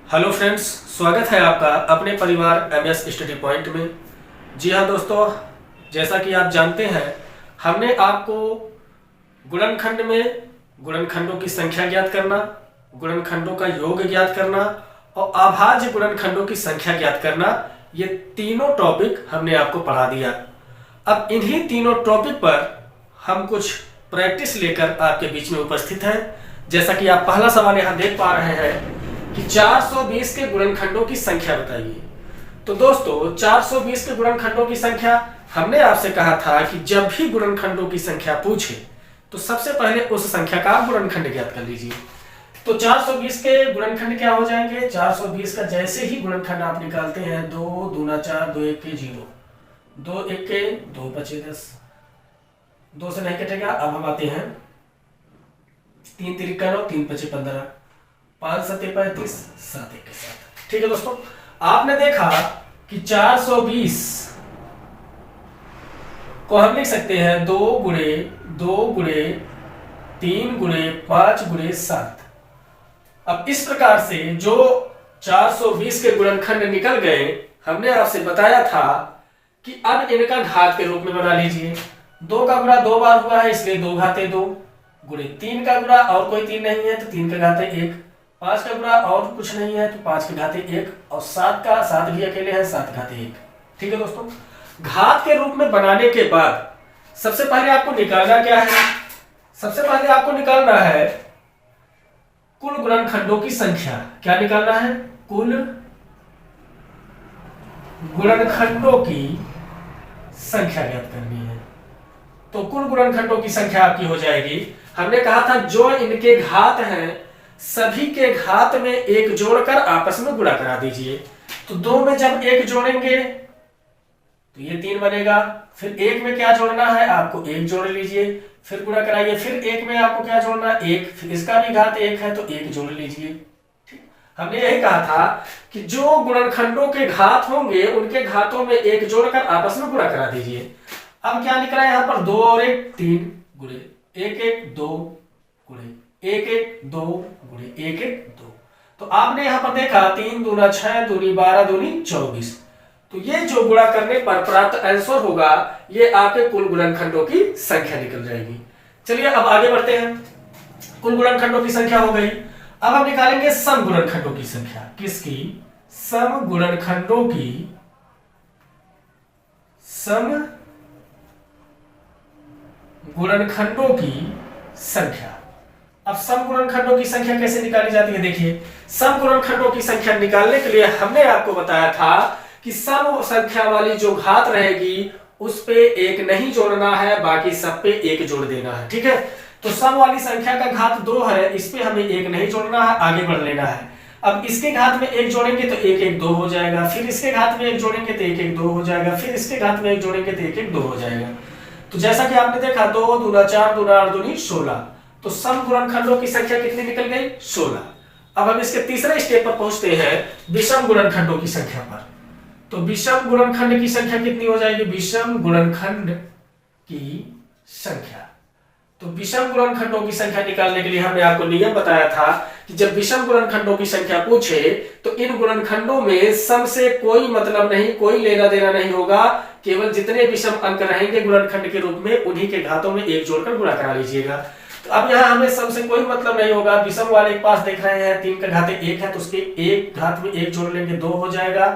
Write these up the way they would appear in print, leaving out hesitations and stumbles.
Hello friends, स्वागत है आपका अपने परिवार एमएस स्टडी पॉइंट में। जी हाँ दोस्तों, जैसा कि आप जानते हैं हमने आपको गुणनखंड में गुणनखंडों की संख्या ज्ञात करना, गुणनखंडों का योग ज्ञात करना और अभाज्य गुणनखंडों की संख्या ज्ञात करना, ये तीनों टॉपिक हमने आपको पढ़ा दिया। अब इन्हीं तीनों टॉपिक पर हम कुछ प्रैक्टिस लेकर आपके बीच में उपस्थित हैं। जैसा कि आप पहला सवाल यहाँ देख पा रहे हैं कि 420 के गुणनखंडों की संख्या बताइए। तो दोस्तों 420 के गुणनखंडों की संख्या हमने आपसे कहा था कि जब भी गुणनखंडों की संख्या पूछे तो सबसे पहले उस संख्या का गुणनखंड ज्ञात कर लीजिए। तो 420 के गुणनखंड क्या हो जाएंगे? 420 का जैसे ही गुणनखंड आप निकालते हैं 2 दूना 4, 2 1 के 0, 2 1 के 2 बचे 10, 2 से नहीं कटेगा। अब हम आते हैं 3 तिरिका 9, 3 पचे 15, 5 सत्ते 35, 7 1 के 7। ठीक है दोस्तों, आपने देखा कि 420 को हम लिख सकते हैं 2 गुणे 2 गुणे 3 गुणे 5 गुणे 7। अब इस प्रकार से जो 420 के गुणनखंड निकल गए, हमने आपसे बताया था कि अब इनका घात के रूप में बना लीजिए। 2 का गुणा 2 बार हुआ है इसलिए 2 घाते 2 गुणे 3 का गुणा और कोई 3 नहीं है तो 3 का घाते 1, 5 का गुणा और कुछ नहीं है तो 5 के घाते 1 और 7 भी अकेले है 7 घाते 1। ठीक है दोस्तों, घात के रूप में बनाने के बाद सबसे पहले आपको निकालना क्या है? सबसे पहले आपको निकालना है कुल गुणनखंडों की संख्या। क्या निकालना है? कुल गुणनखंडों की संख्या ज्ञात करनी है। तो कुल गुणनखंडों की संख्या आपकी हो जाएगी, हमने कहा था जो इनके घात हैं सभी के घात में 1 जोड़कर आपस में गुणा करा दीजिए। तो 2 में जब 1 जोड़ेंगे तो ये 3 बनेगा। फिर 1 में क्या जोड़ना है? आपको 1 जोड़ लीजिए, फिर गुणा कराइए। फिर 1 में आपको क्या जोड़ना है? 1। फिर इसका भी घात 1 है तो 1 जोड़ लीजिए। ठीक, हमने यही कहा था कि जो गुणनखंडों के घात होंगे उनके घातों में 1 जोड़कर आपस में गुणा करा दीजिए। अब क्या निकला यहाँ पर? 2 और 1 3 गुणे 1 1 2 गुणे 1 1 2 गुणे 1 1 2। तो आपने यहां पर देखा 3 दूना 6 दूनी 12 दूनी 24। तो ये जो गुणा करने पर प्राप्त आंसर होगा ये आपके कुल गुणनखंडों की संख्या निकल जाएगी। चलिए अब आगे बढ़ते हैं। कुल गुणनखंडों की संख्या हो गई। अब हम निकालेंगे सम गुणनखंडों की संख्या। किसकी? सम गुणनखंडों की संख्या। अब सम गुणनखंडों की संख्या कैसे निकाली जाती है? देखिए, सम गुणनखंडों की संख्या निकालने के लिए हमने आपको बताया था कि सम संख्या वाली जो घात रहेगी उस पे 1 नहीं जोड़ना है, बाकी सब पे 1 जोड़ देना है। ठीक है, तो सम वाली संख्या का घात 2 है, इस पे हमें 1 नहीं जोड़ना है, आगे बढ़ लेना है। अब इसके घात में 1 जोड़ेंगे तो 1 1 2 हो जाएगा, फिर इसके घात में 1 जोड़ेंगे तो 1 1 2 हो जाएगा, फिर इसके घात में 1 जोड़ेंगे तो 1 1 2 हो जाएगा। तो जैसा कि आपने देखा 2 दूना 4 दूना 8 दूनी 16। तो सम गुणनखंडों की संख्या कितनी निकल गई? 16। अब हम इसके तीसरे स्टेप पर पहुंचते हैं, विषम गुणनखंडों की संख्या पर। तो विषम गुणनखंड की संख्या कितनी हो जाएगी? विषम गुणनखंड की संख्या। तो विषम गुणनखंडों की संख्या निकालने के लिए हमने आपको नियम बताया था कि जब विषम गुणनखंडों की संख्या पूछे तो इन गुणनखंडों में सम से कोई मतलब नहीं, कोई लेना देना नहीं होगा। केवल जितने विषम अंक रहेंगे गुणनखंड के रूप में उन्हीं के घातों में 1 जोड़कर गुणा करा लीजिएगा। तो अब यहाँ हमें सम से कोई मतलब नहीं होगा। विषम वाले के पास देख रहे हैं 3 का घात 1 है तो उसके एक घात में 1 जोड़ लेंगे 2 हो जाएगा,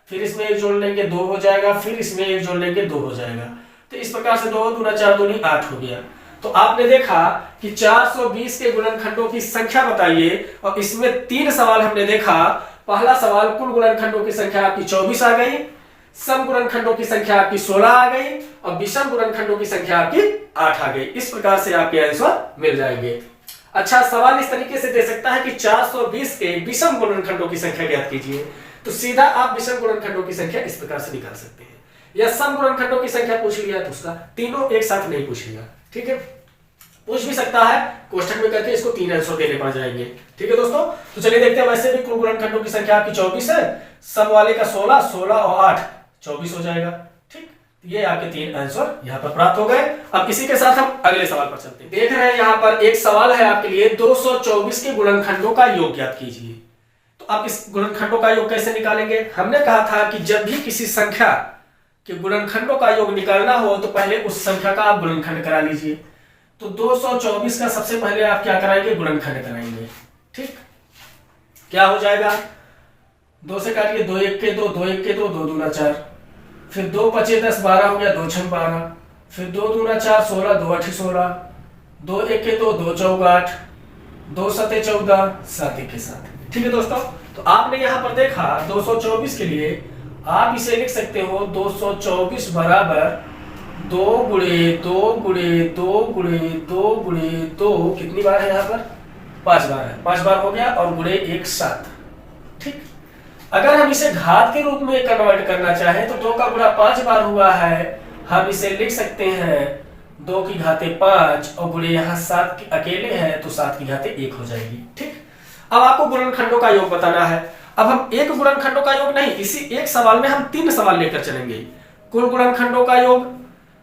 फिर इसमें 1 जोड़ लेंगे 2 हो जाएगा, फिर इसमें 1 जोड़ लेंगे 2 हो जाएगा। तो इस प्रकार से 2 दूना 4 दूनी 8 हो गया। तो आपने देखा कि 420 के गुणनखंडों की संख्या बताइए, और इसमें 3 सवाल हमने देखा। पहला सवाल कुल गुणनखंडों की संख्या आपकी 24 आ गई, सम गुणनखंडों की संख्या आपकी 16 आ गई और विषम गुणनखंडों की संख्या आपकी 8 आ गई। इस प्रकार से आपके आंसर मिल जाएंगे। अच्छा, सवाल इस तरीके से दे सकता है कि 420 के विषम गुणनखंडों की संख्या ज्ञात कीजिए। तो सीधा आप विषम गुणनखंडों की संख्या इस प्रकार से निकाल सकते हैं। या सम गुणनखंडों की संख्या पूछ लिया तो उसका तीनों एक साथ नहीं पूछेगा। ठीक है, पूछ भी सकता है, कोष्ठक में करके इसको 3 आंसर देने पड़ जाएंगे। ठीक है दोस्तों, तो चलिए देखते हैं। वैसे भी कुल गुणनखंडों की संख्या आपकी 24 है, सम वाले का 16, 16 और 8 24 हो जाएगा। ठीक, ये आपके 3 आंसर यहाँ पर प्राप्त हो गए। अब इसी के साथ हम अगले सवाल पर चलते हैं। देख रहे हैं यहाँ पर एक सवाल है आपके लिए, 224 के गुणनखंडों का योग ज्ञात कीजिए। तो अब इस गुणनखंडों का योग कैसे निकालेंगे? हमने कहा था कि जब भी किसी संख्या के गुणनखंडों का योग निकालना हो तो पहले उस संख्या का आप गुणनखंड करा लीजिए। तो 224 का सबसे पहले आप क्या कराएंगे? गुणनखंड कराएंगे। ठीक, क्या हो जाएगा? 2 से काटिए, 2 1 के 2, 2 1 के 2, 2 दूना 4, फिर 2 5 10 12 हो गया, 2 6 12, फिर 2 दूना 4 16, 2 8 16, 2 1 के 2, 2 4 8, 2 7 14, 7 1 के 7। ठीक है दोस्तों, तो आपने यहाँ पर देखा 224 के लिए आप इसे लिख सकते हो 224 बराबर 2 गुणे 2 गुणे 2 गुणे 2 गुणे 2, कितनी बार है यहाँ पर? 5 बार है, 5 बार हो गया, और गुणे 1 7। ठीक, अगर हम इसे घात के रूप में कन्वर्ट करना चाहें तो 2 का गुणा 5 बार हुआ है, हम इसे लिख सकते हैं 2 की घाते 5 और गुणे यहाँ 7 अकेले है तो 7 की घाते 1 हो जाएगी। ठीक, अब आपको गुणनखंडों का योग बताना है। अब हम एक गुणनखंडों का योग नहीं, इसी एक सवाल में हम 3 सवाल लेकर चलेंगे। कुल गुणनखंडों का योग,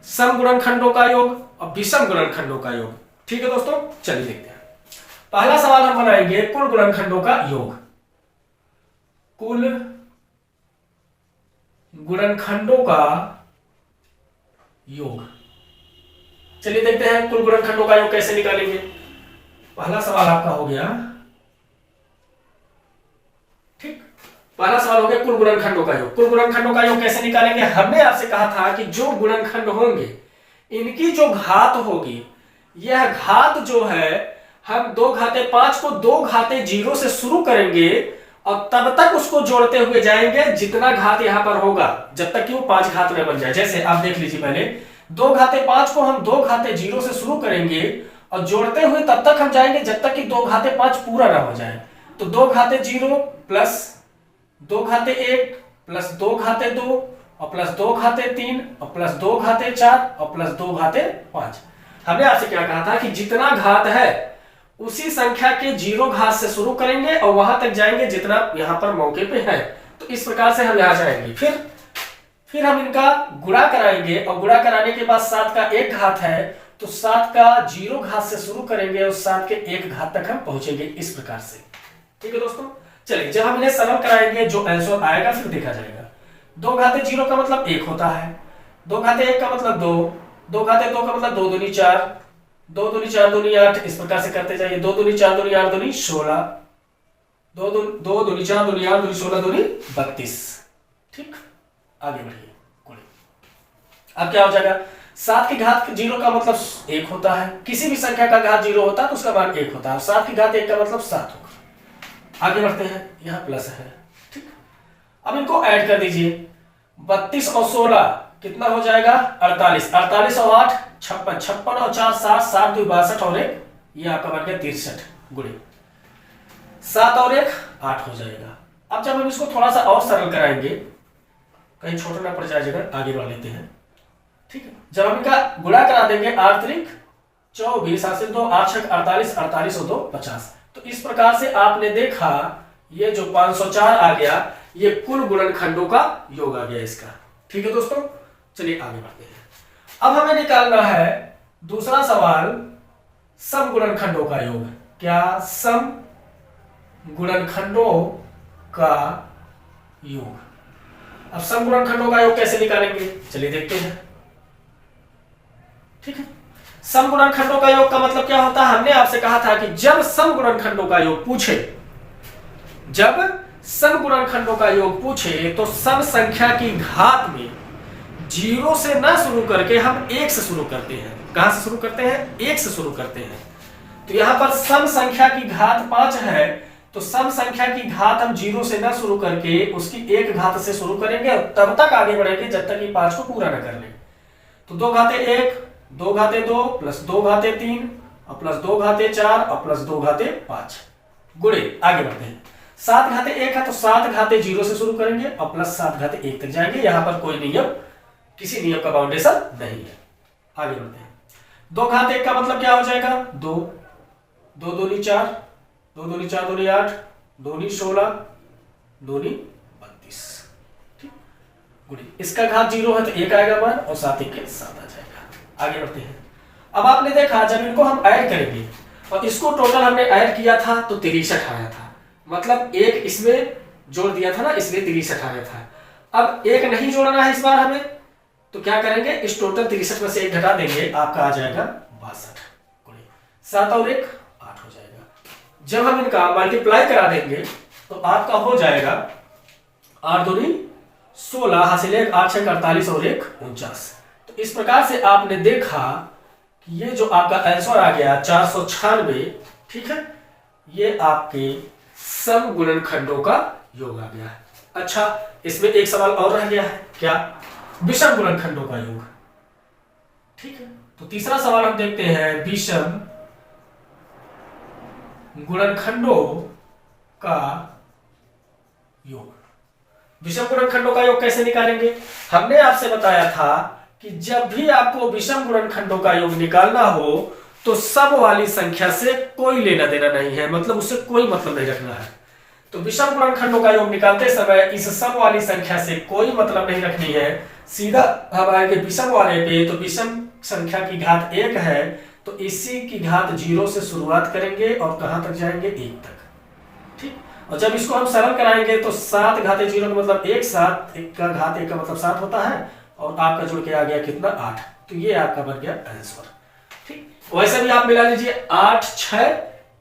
सम गुणनखंडों का योग और विषम गुणनखंडों का योग। ठीक है दोस्तों, चलिए देखते हैं। पहला सवाल हम बनाएंगे कुल गुणनखंडों का योग। कुल गुणनखंडों का योग, चलिए देखते हैं कुल गुणनखंडों का योग कैसे निकालेंगे। पहला सवाल आपका हो गया, ठीक, पहला सवाल हो गया कुल गुणनखंडों का योग। कुल गुणनखंडों का योग कैसे निकालेंगे? हमने आपसे कहा था कि जो गुणनखंड होंगे इनकी जो घात होगी, यह घात जो है हम 2 घाते 5 को 2 घाते 0 से शुरू करेंगे और तब तक उसको जोड़ते हुए जाएंगे जितना घात यहां पर होगा, जब तक कि वो 5 घात में बन जाए। जैसे आप देख लीजिए, पहले 2 घाते 5 को हम 2 घाते 0 से शुरू करेंगे और जोड़ते हुए तब तक हम जाएंगे जब तक कि 2 घाते 5 पूरा ना हो जाए। तो 2 घाते 0 प्लस 2 घाते 1 प्लस 2 घाते 2 और प्लस 2 घाते 3 और प्लस 2 घाते 4 और प्लस 2 घाते 5। हमने आपसे क्या कहा था कि जितना घात है उसी संख्या के 0 घात से शुरू करेंगे और वहां तक जाएंगे जितना यहां पर मौके पे है। तो इस प्रकार से हम यहां जाएंगे, फिर हम इनका गुणा कराएंगे और गुणा कराने के बाद 7 का 1 घात है तो 7 का 0 घात से शुरू करेंगे और 7 के 1 घात तक हम पहुंचेंगे, इस प्रकार से। ठीक है दोस्तों, चलिए जब हम इन्हें सरल कराएंगे जो आंसर आएगा फिर देखा जाएगा। 2 घाते 0 का मतलब 1 होता है, 2 घाते 1 का मतलब 2, 2 घाते 2 का मतलब 2 दूनी 4, 2 दूनी 4 दूनी 8, इस प्रकार से करते जाइए। 2 दूनी 4 दूनी 8 दूनी 16, 2 दूनी 4 दूनी 8 दूनी 16 दूनी 32। ठीक, आगे बढ़िए। अब क्या हो जाएगा? 7 की घात 0 का मतलब 1 होता है, किसी भी संख्या का घात 0 होता है तो उसका मान 1 होता है। 7 की घात 1 का मतलब 7 होगा। आगे बढ़ते हैं, यहां प्लस है। ठीक, अब इनको ऐड कर दीजिए। 32 और 16 कितना हो जाएगा? 48, 48 और 8 56, 56 और 4 60, 7 2 62 और 1 ये आपका बन गया 63 गुणे 7 और 1 8 हो जाएगा। अब जब हम इसको थोड़ा सा और सरल कराएंगे, कहीं छोटा ना पड़ जाए जगह, आगे बढ़ लेते हैं। ठीक है, जब हम इनका गुणा करा देंगे 8 त्रिक 24, 8 से 2 8 6 48, 48 और 2 50। तो इस प्रकार से आपने देखा ये जो 504 आ गया ये कुल गुणनखंडों का योग आ गया इसका। ठीक है दोस्तों, चलिए आगे बढ़ते हैं। अब हमें निकालना है दूसरा सवाल, सम गुणनखंडों का योग। क्या? सम गुणनखंडों का योग। अब सम गुणनखंडों का योग कैसे निकालेंगे? चलिए देखते हैं। ठीक है, सम गुणनखंडों का योग का मतलब क्या होता है? हमने आपसे कहा था कि जब सम गुणनखंडों का योग पूछे, जब सम गुणनखंडों का योग पूछे तो सम संख्या की घात में 0 से ना शुरू करके हम 1 से शुरू करते हैं। कहां से शुरू करते हैं? 1 से शुरू करते हैं। तो यहां पर सम संख्या की घात 5 है तो सम संख्या की घात हम 0 से ना शुरू करके उसकी 1 घात से शुरू करेंगे और तब तक आगे बढ़ेंगे जब तक कि 5 को पूरा ना कर ले। तो 2 घाते 1, 2 घाते 2 प्लस 2 घाते 3 और प्लस 2 घाते 4 और प्लस 2 घाते 5 गुणे, आगे बढ़ते हैं। 7 घाते 1 है तो 7 घाते 0 से शुरू करेंगे और प्लस 7 घाते 1 तक जाएंगे। यहां पर कोई नियम, किसी नियम का बाउंडेशन नहीं है। आगे बढ़ते हैं। 2 घाते 1 का मतलब क्या हो जाएगा? 2, 2 दूनी 4, 2 दूनी 4 दूनी 8, 2 दूनी 16, 2 दूनी 32। ठीक, गुणे इसका घात 0 है तो 1 आएगा मान और 7 1 के 7 आ जाएगा। आगे बढ़ते हैं। अब आपने देखा जब इनको हम ऐड करेंगे और इसको टोटल हमने ऐड किया था तो 63 आया था। मतलब एक इसमें जोड़ दिया था ना, इसलिए 63 आया था। अब एक नहीं जोड़ना है इस बार हमें, तो क्या करेंगे, इस टोटल 63 में से एक घटा देंगे, आपका आ जाएगा 62। 7 और 1 8 हो जाएगा। जब हम इनका मल्टीप्लाई करा देंगे तो आपका हो जाएगा 8 दूनी 16 हासिल 1 8 6 48 और 1 49। तो इस प्रकार से आपने देखा कि ये जो आपका आंसर आ गया 496, ठीक है, ये आपके सम गुणनखंडों का योग आ गया है। अच्छा, इसमें एक सवाल और रह गया है, क्या, विषम गुणनखंडों का योग। ठीक है, तो तीसरा सवाल हम देखते हैं, विषम गुणनखंडों का योग। विषम गुणनखंडों का योग कैसे निकालेंगे? हमने आपसे बताया था कि जब भी आपको विषम गुणनखंडों का योग निकालना हो तो सम वाली संख्या से कोई लेना देना नहीं है, मतलब उससे कोई मतलब नहीं रखना है। तो विषम गुणनखंडों का योग निकालते समय इस सम वाली संख्या से कोई मतलब नहीं रखनी है, सीधा हम आएंगे विषम वाले पे। तो विषम संख्या की घात 1 है, तो इसी की घात 0 से शुरुआत करेंगे और कहां तक जाएंगे, 1 तक। ठीक, और जब इसको हम सरल कराएंगे तो 7 घाते 0 का मतलब 1, 7 1 का घात 1 का मतलब 7 होता है, और आपका जुड़ के आ गया कितना, 8। तो ये आपका बन गया आंसर। ठीक, वैसे भी आप मिला लीजिए, 8 6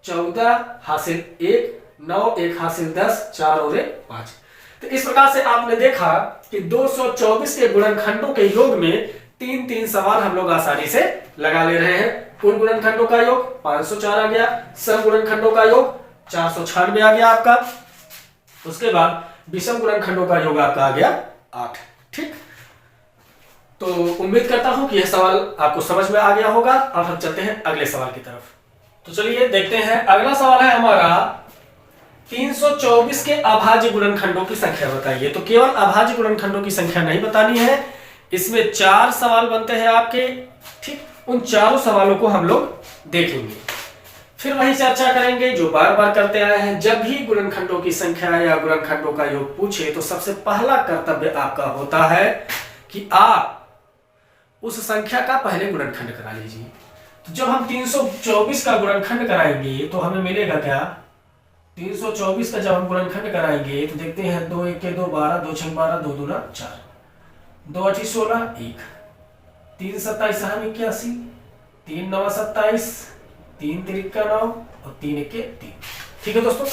14 हासिल 1 9 1 हासिल 10 4 और 1 5। तो इस प्रकार से आपने देखा कि 224 के गुणनखंडों के योग में 3-3 सवाल हम लोग आसानी से लगा ले रहे हैं। कुल गुणनखंडों का योग 504 आ गया, सम गुणनखंडों का योग 496 आ गया आपका, उसके बाद विषम गुणनखंडों का योग आपका आ गया 8। ठीक, तो उम्मीद करता हूं कि यह सवाल आपको समझ में आ गया होगा। अब हम चलते हैं अगले सवाल की तरफ। तो चलिए देखते हैं, अगला सवाल है हमारा 324 के अभाज्य गुणनखंडों की संख्या बताइए। तो केवल अभाज्य गुणनखंडों की संख्या नहीं बतानी है, इसमें 4 सवाल बनते हैं आपके। ठीक, उन चारों सवालों को हम लोग देखेंगे, फिर वही चर्चा करेंगे जो बार बार करते आए हैं। जब भी गुणनखंडों की संख्या या गुणनखंडों का योग पूछे तो सबसे पहला कर्तव्य आपका होता है कि आप उस संख्या का पहले गुणनखंड करा लीजिए। तो जब हम 324 का गुणनखंड कराएंगे तो हमें मिलेगा क्या, 324 का जब हम गुणनखंड कराएंगे तो देखते हैं, 2 1 के 2 12 2 6 12 2 दूना 4 2 8 16 1 3 27 81 3 9 27 3 3 9 और 3 1 3। ठीक है दोस्तों,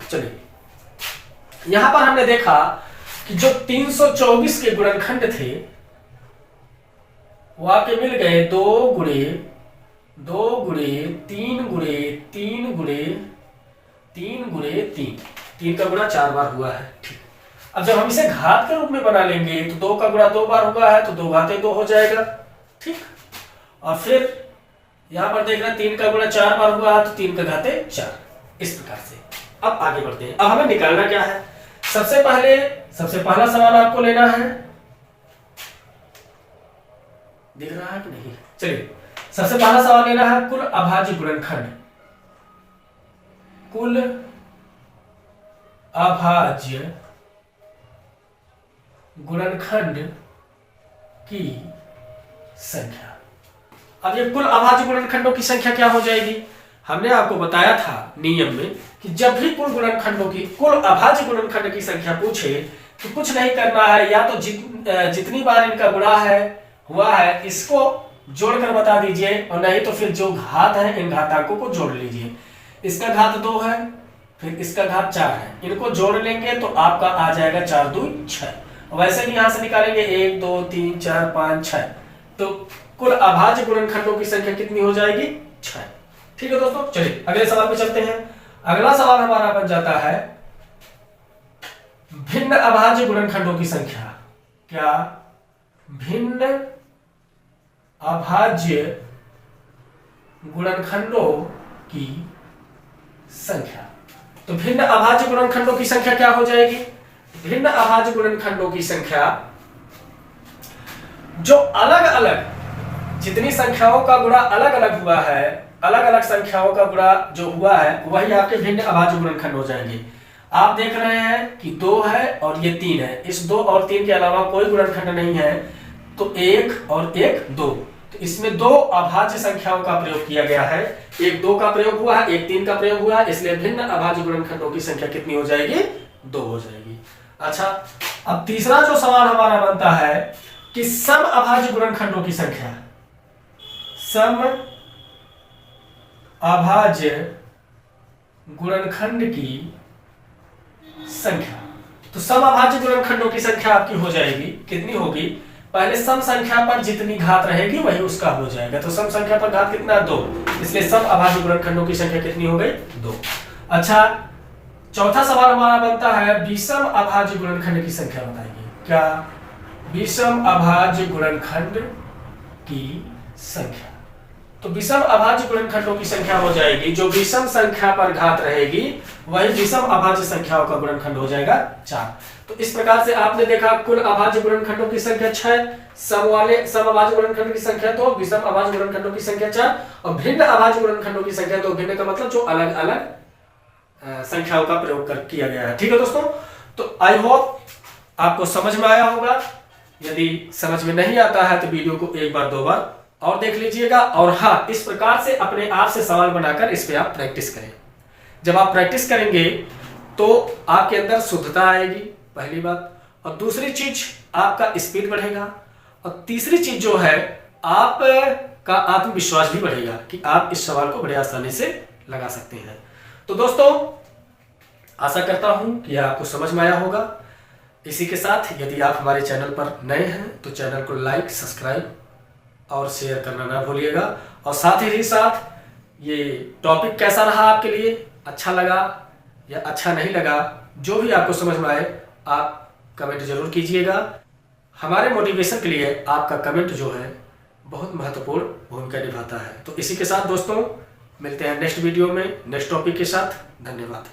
चलिए यहां पर हमने देखा कि जो 324 के गुणनखंड थे वो आपके मिल गए 2 गुणे 2 गुणे 3 गुणे 3 गुणे 3 गुणे 3। 3 का गुणा 4 बार हुआ है। ठीक, अब जब हम इसे घात के रूप में बना लेंगे तो 2 का गुणा 2 बार हुआ है, तो 2 घाते 2 हो जाएगा। ठीक, और फिर यहां पर देख रहे हैं 3 का गुणा 4 बार हुआ है, तो 3 का घाते 4। इस प्रकार से अब आगे बढ़ते हैं। अब हमें निकालना क्या है, सबसे पहला सवाल आपको लेना है, दिख रहा है कि नहीं, चलिए सबसे पहला सवाल लेना है कुल अभाज्य गुणनखंड। कुल अभाज्य गुणनखंड की संख्या। अब ये कुल अभाज्य गुणनखंडों की संख्या क्या हो जाएगी, हमने आपको बताया था नियम में कि जब भी कुल गुणनखंडों की कुल अभाज्य गुणनखंड की संख्या पूछे तो कुछ नहीं करना है, या तो जितनी बार इनका गुणा हुआ है इसको जोड़कर बता दीजिए, और नहीं तो फिर जो घात है इन घातांकों को जोड़ लीजिए। इसका घात 2 है, फिर इसका घात 4 है, इनको जोड़ लेंगे तो आपका आ जाएगा 4 2 6। वैसे भी यहां से निकालेंगे 1 2 3 4 5 6, तो कुल अभाज्य गुणनखंडों की संख्या कितनी हो जाएगी, 6। ठीक है दोस्तों, चलिए अगले सवाल पे चलते हैं। अगला सवाल हमारा बन जाता है भिन्न अभाज्य गुणनखंडों की संख्या। क्या, भिन्न अभाज्य गुणनखंडों की संख्या। तो भिन्न अभाज्य गुणनखंडों की संख्या क्या हो जाएगी, भिन्न अभाज्य गुणनखंडों की संख्या जो अलग अलग जितनी संख्याओं का गुणा अलग अलग हुआ है, अलग अलग संख्याओं का गुणा जो हुआ है वही आपके भिन्न अभाज्य गुणनखंड हो जाएंगे। आप देख रहे हैं कि 2 है और ये 3 है, इस 2 और 3 के अलावा कोई गुणनखंड नहीं है, तो 1 और 1 2, तो इसमें दो अभाज्य संख्याओं का प्रयोग किया गया है, एक 2 का प्रयोग हुआ है, एक 3 का प्रयोग हुआ है, इसलिए भिन्न अभाज्य गुणनखंडों की संख्या कितनी हो जाएगी? 2 हो जाएगी। अच्छा, अब तीसरा जो सवाल हमारा बनता है कि सम अभाज्य गुणनखंडों की संख्या, सम अभाज्य गुणनखंड की संख्या। तो सम अभाज्य गुणनखंडों की संख्या आपकी हो जाएगी, कितनी होगी? पहले सम संख्या पर जितनी घात रहेगी वही उसका हो जाएगा। तो सम संख्या पर घात कितना? 2, इसलिए सम अभाज्य गुणनखंडों की संख्या कितनी हो गई? 2। अच्छा, चौथा सवाल हमारा बनता है विषम अभाज्य गुणनखंड की संख्या बताइए। क्या? विषम अभाज्य गुणनखंड की संख्या। तो विषम अभाज्य गुणनखंडों की संख्या हो जाएगी, जो विषम संख्या पर घात रहेगी वही विषम अभाज्य संख्याओं का गुणनखंड हो जाएगा 4। तो इस प्रकार से आपने देखा कुल अभाज्य गुणनखंडों की संख्या 6, सम अभाज्य गुणनखंड की संख्या 2, विषम अभाज्य गुणनखंडों की संख्या 4 और भिन्न अभाज्य गुणनखंडों की संख्या 2। भिन्न का मतलब जो अलग अलग संख्याओं का प्रयोग किया गया है। ठीक है दोस्तों, तो आई होप आपको समझ में आया होगा। यदि समझ में नहीं आता है तो वीडियो को एक बार 2 बार और देख लीजिएगा। और हाँ, इस प्रकार से अपने आप से सवाल बनाकर इस पे आप प्रैक्टिस करें। जब आप प्रैक्टिस करेंगे तो आपके अंदर शुद्धता आएगी, पहली बात, और दूसरी चीज आपका स्पीड बढ़ेगा, और तीसरी चीज जो है आपका आत्मविश्वास भी बढ़ेगा कि आप इस सवाल को बड़े आसानी से लगा सकते हैं। तो दोस्तों, आशा करता हूं कि आपको समझ में आया होगा। इसी के साथ यदि आप हमारे चैनल पर नए हैं तो चैनल को लाइक, सब्सक्राइब और शेयर करना ना भूलिएगा। और साथ ही साथ ये टॉपिक कैसा रहा आपके लिए, अच्छा लगा या अच्छा नहीं लगा, जो भी आपको समझ में आए आप कमेंट जरूर कीजिएगा। हमारे मोटिवेशन के लिए आपका कमेंट जो है बहुत महत्वपूर्ण भूमिका निभाता है। तो इसी के साथ दोस्तों मिलते हैं नेक्स्ट वीडियो में नेक्स्ट टॉपिक के साथ। धन्यवाद।